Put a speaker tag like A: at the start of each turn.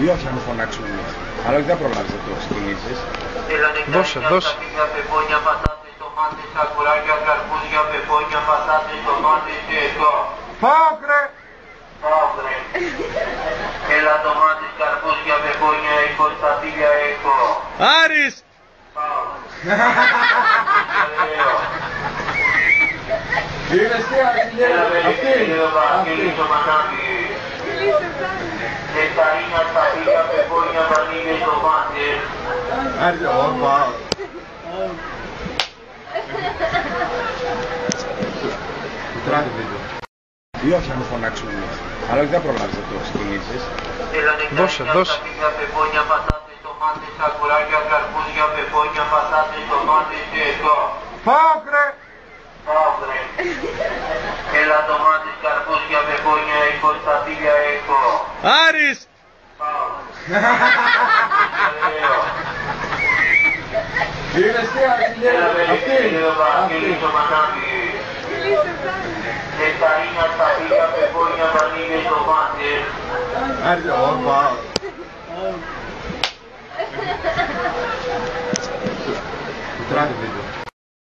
A: Ή όχι να με φωνάξουμε εμείς. Αλλά όχι δεν προλάβεις να το ξεκινήσεις.
B: Δώσε.
C: Πεπόνια, πατάτες, τομάτες, αγουράκια, καρπούζια, πεπόνια, πατάτες, τομάτες και εδώ.
A: Πάκρε!
C: Παύλε. Έλα τομάτες, καρπούζια, πεπόνια, έχω, σταφύλια έχω.
B: Άρης!
A: Είδες τι
C: Αυτή. Νεκταρίνια, σταφύλια, πεπόνια, βανίλιες, τομάτες.
A: Άρης, όπα. Τράβει βίντεο. Ή όχι να με φωνάξουμε εμείς. Αλλά όχι δεν προλάβεις να το ξεκινήσεις.
B: Δώσε.
C: Σταφύλια, πεπόνια, πατάτες, τομάτες, αγουράκια, καρπούζια, πεπόνια, πατάτες, τομάτες και εδώ.
A: Πάκρε!
C: Παύλε. Έλα τομάτες, καρπούζια, πεπόνια, έχω, σταφύλια έχω.
B: Άρης!
A: Είδες τι
C: Αυτή. Νεκταρίνια, σταφύλια, πεπόνια, βανίλιες, τομάτες.
A: Άρης, όπα.